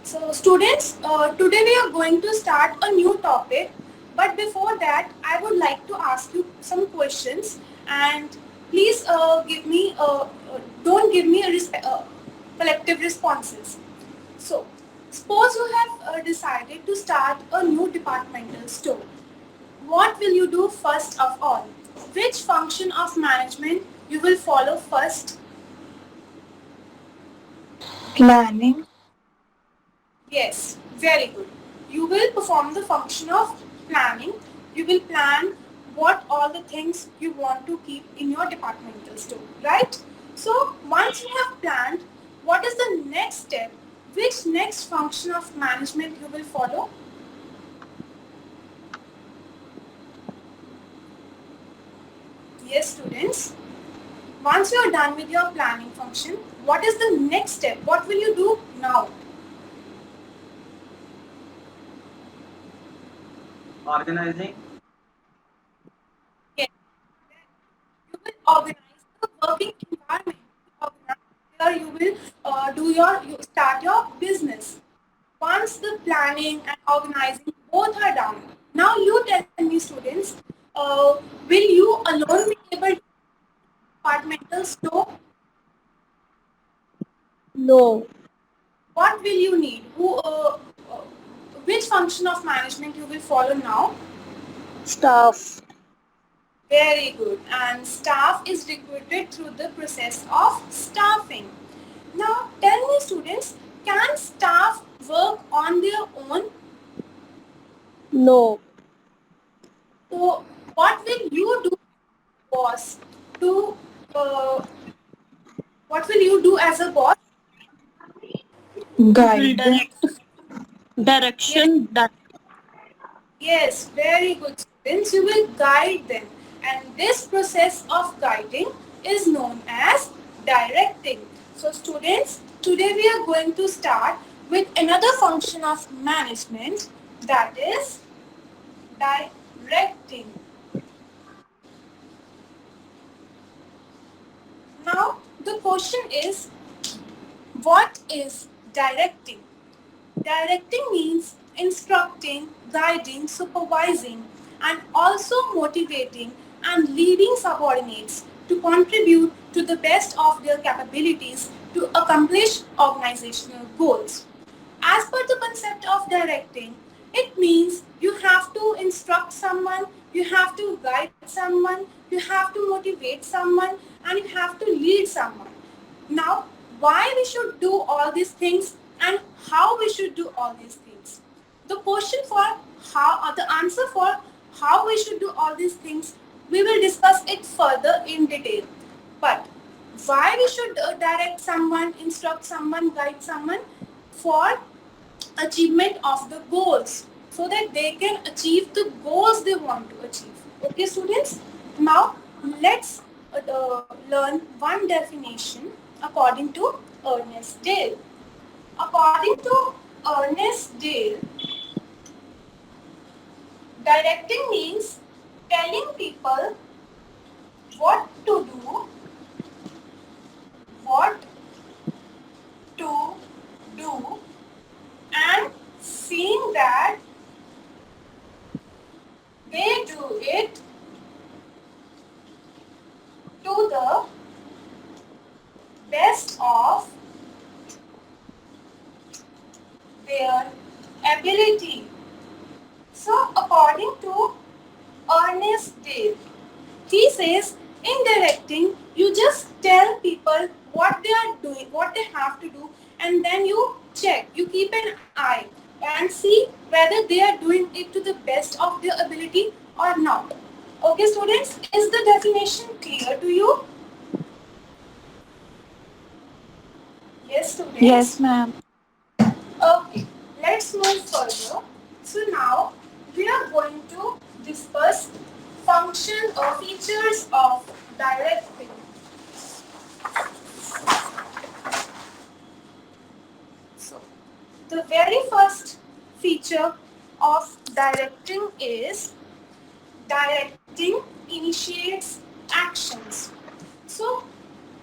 So students, today we are going to start a new topic, but before that I would like to ask you some questions, and please don't give me collective responses. So suppose you have decided to start a new departmental store. What will you do first of all? Which function of management you will follow first? Planning. Yes, very good. You will perform the function of planning. You will plan what all the things you want to keep in your departmental store, right? So once you have planned, what is the next step? Which next function of management you will follow? Yes, students. Once you are done with your planning function, what is the next step? What will you do now? Organizing. Yes. You will organize the working environment. Where you will you start your business. Once the planning and organizing both are done, now you tell me, students, will you alone be able to departmental store? No. What will you need? Uh, which function of management you will follow now? Staff. Very good. And staff is recruited through the process of staffing. Now, tell me, students, can staff work on their own? No. So, what will you do, boss? To uh, what will you do as a boss? We will Guide them. direct. Yes, Direction that yes, very good, students. You will guide them, and this process of guiding is known as directing. So, students, today we are going to start with another function of management, that is directing. Now, the question is, what is directing? Directing means instructing, guiding, supervising, and also motivating and leading subordinates to contribute to the best of their capabilities to accomplish organizational goals. As per the concept of directing, it means you have to instruct someone, you have to guide someone, you have to motivate someone, and you have to lead someone. Now, why we should do all these things and how we should do all these things? The question for the answer for how we should do all these things, we will discuss it further in detail. But why we should direct someone, instruct someone, guide someone? For achievement of the goals, so that they can achieve the goals they want to achieve. Okay, students? Now, let's learn one definition according to Ernest Dale. According to Ernest Dale, directing means telling people what to do, what to do, and seeing that they do it to the best of their ability. So, according to Ernest Dale, he says in directing, you just tell people what they are doing, what they have to do, and then you check, you keep an eye and see whether they are doing it to the best of their ability or not. Okay, students, is the definition clear to you? Yes, students. Yes, ma'am. Okay, let's move further. So now we are going to discuss function or features of directing. So the very first feature of directing is directing initiates actions. So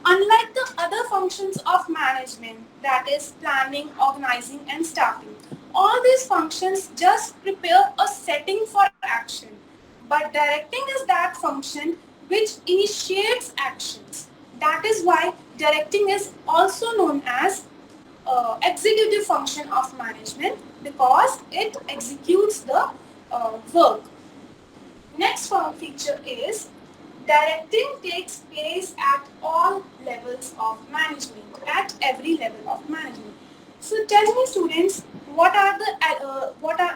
Unlike the other functions of management, that is planning, organizing, and staffing, all these functions just prepare a setting for action. But directing is that function which initiates actions. That is why directing is also known as executive function of management because it executes the work. Next feature is directing takes place at all levels of management, at every level of management. So tell me students,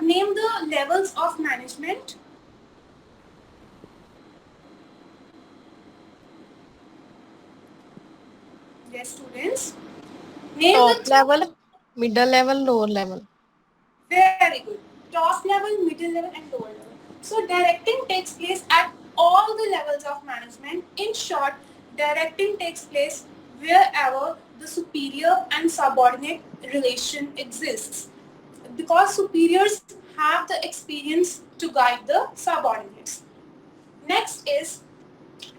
name the levels of management? Yes students, name the Top level, middle level, lower level. very good. Top level, middle level, and lower level. So directing takes place at all the levels of management. In short, directing takes place wherever the superior and subordinate relation exists. Because superiors have the experience to guide the subordinates. Next is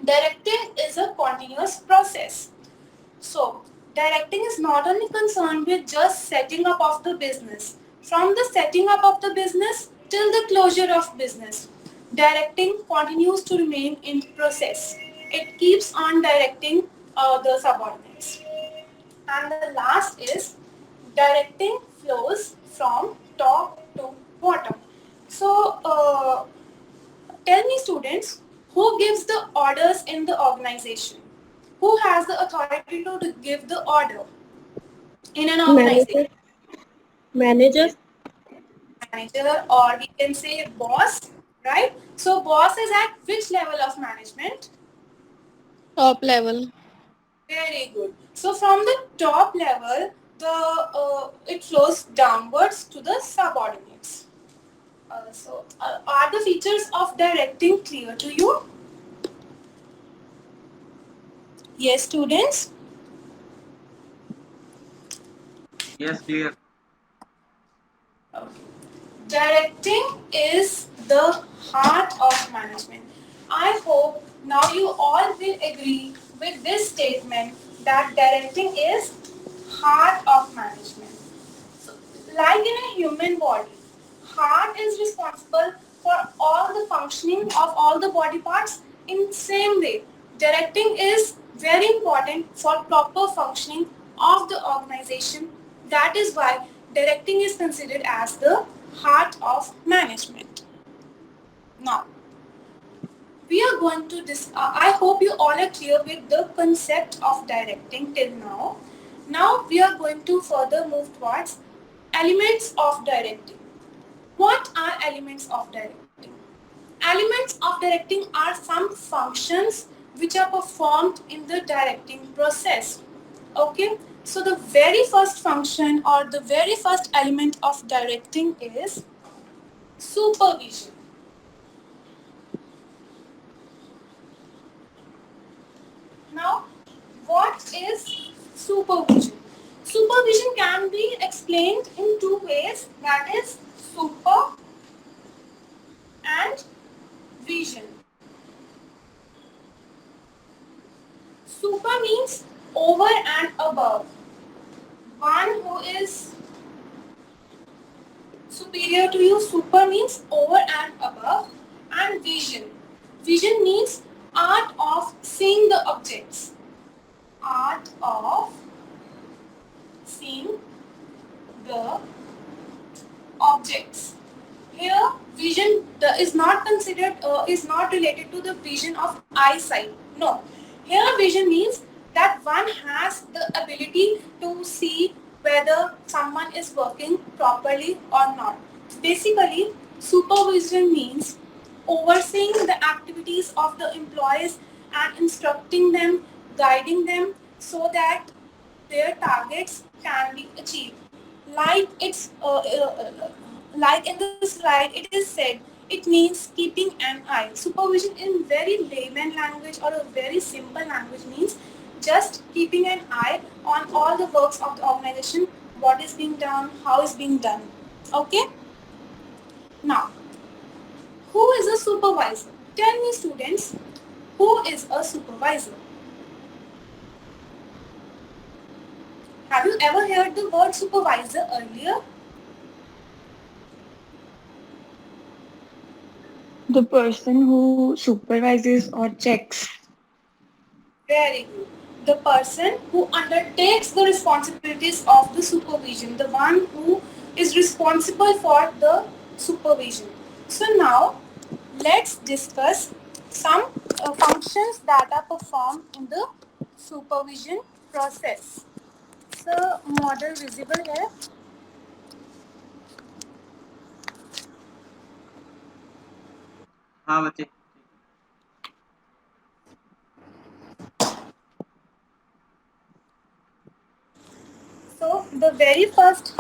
directing is a continuous process. So, directing is not only concerned with just setting up of the business. From the setting up of the business till the closure of business, directing continues to remain in process. It keeps on directing the subordinates. And the last is directing flows from top to bottom. So, tell me students, who gives the orders in the organization? Who has the authority to give the order in an organization? Manager. Managers. Manager, or we can say boss, right? So boss is at which level of management? Top level. Very good. So from the top level, it flows downwards to the subordinates. Are the features of directing clear to you? Yes, students. Yes, clear. Directing is the heart of management. I hope now you all will agree with this statement that directing is heart of management. So, like in a human body, heart is responsible for all the functioning of all the body parts in same way. Directing is very important for proper functioning of the organization. That is why directing is considered as the heart of management. Now, we are going to I hope you all are clear with the concept of directing till now. Now we are going to further move towards elements of directing. What are elements of directing? Elements of directing are some functions which are performed in the directing process. Okay, so the very first function or the very first element of directing is supervision. Now, what is supervision? Supervision can be explained in two ways, that is super and vision. Super means over and above. One who is superior to you, super means over and above. And vision. Vision means art of seeing the objects. Art of seeing the objects. Here, vision is not considered is not related to the vision of eyesight. No. Here, vision means that one has the ability to see whether someone is working properly or not. Basically, supervision means overseeing the activities of the employees and instructing them, guiding them so that their targets can be achieved. Like like in the slide, it is said it means keeping an eye. Supervision in very layman language or a very simple language means just keeping an eye on all the works of the organization, what is being done, how is being done. Okay. Now, who is a supervisor? Tell me students, who is a supervisor? Have you ever heard the word supervisor earlier? The person who supervises or checks. Very good. The person who undertakes the responsibilities of the supervision, the one who is responsible for the supervision. So now let's discuss some functions that are performed in the supervision process. So model visible here. हाँ बच्चे. So the very first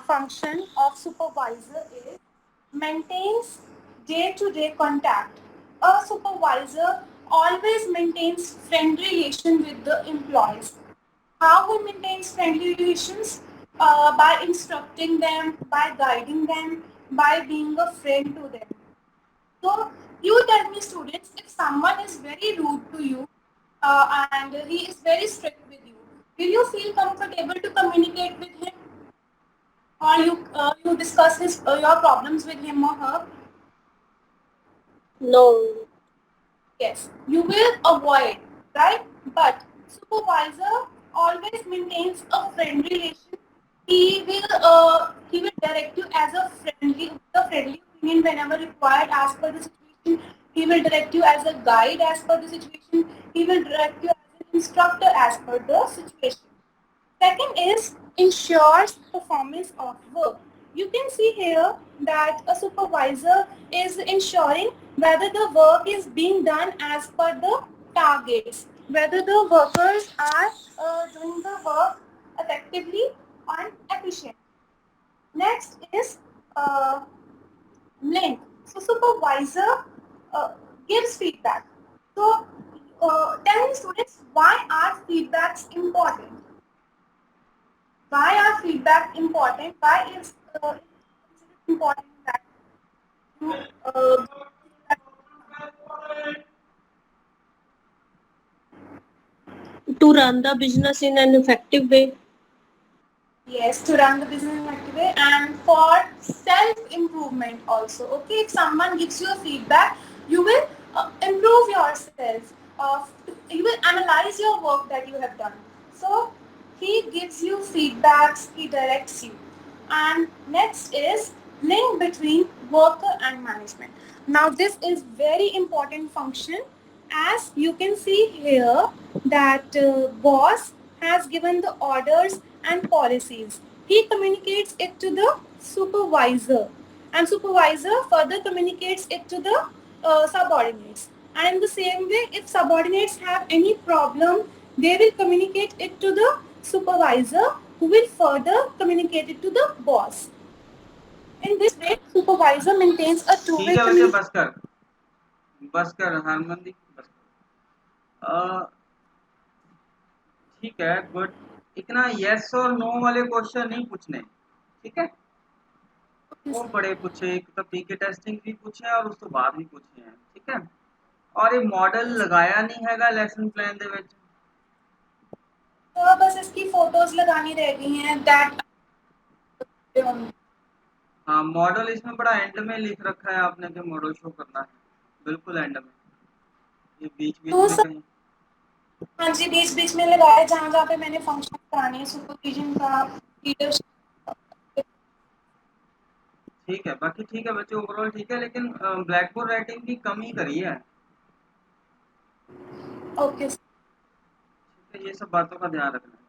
function of supervisor is maintains day-to-day contact. A supervisor always maintains friendly relation with the employees. How he maintains friendly relations? By instructing them, by guiding them, by being a friend to them. So you tell me, students, if someone is very rude to you and he is very strict with you, will you feel comfortable to communicate with him, or you discuss your problems with him or her? No. Yes, you will avoid, right? But supervisor always maintains a friendly relation. He will direct you as a friendly opinion whenever required as per the situation. He will direct you as a guide as per the situation. He will direct you as an instructor as per the situation. Second is ensures performance of work. You can see here that a supervisor is ensuring whether the work is being done as per the targets, whether the workers are doing the work effectively and efficiently. Next is uh, link. So supervisor uh, gives feedback. So tell me, students, why are feedbacks important? Why are feedback important? Why is it important that you To run the business in an effective way. yes, to run the business in an active way and for self improvement also. Okay, if someone gives you a feedback, you will improve yourself. You will analyze your work that you have done. So he gives you feedbacks, he directs you. And next is link between worker and management. Now this is very important function, as you can see here that boss has given the orders and policies. He communicates it to the supervisor and supervisor further communicates it to the subordinates. And in the same way, if subordinates have any problem, they will communicate it to the supervisor who will further communicate it to the boss. In this way, supervisor maintains a ठीक two-way है बच्चे, communication. बस कर हरमंदी बस कर. ठीक है, good. इतना यस और नो वाले क्वेश्चन नहीं पूछने, ठीक है. वो बड़े पूछे, एक तो पीके टेस्टिंग भी पूछे और उस तो बाद भी पूछे हैं, ठीक है. और ये मॉडल लगाया नहीं हैगा लेसन प्लान ਦੇ ਵਿੱਚ. तो बस इसकी फोटोज लगानी रह गई हैं दैट. हाँ, मॉडल इसमें बड़ा एंड में लिख रखा है आपने कि मॉडल शो करना है, बिल्कुल एंड में. ये बीच बीच तो में सर, कहीं. हाँ जी, बीच बीच में लगाया जहाँ जहाँ पे मैंने फंक्शन कराने हैं, सुपरविजन का, लीडरशिप. ठीक है, बाकी ठीक है बच्चे, ओवरऑल ठीक है, लेकिन ब्लैक बोर्ड राइटिंग की कमी करी है. ओके. ठीक है, ये सब बातों का ध्यान रखना है.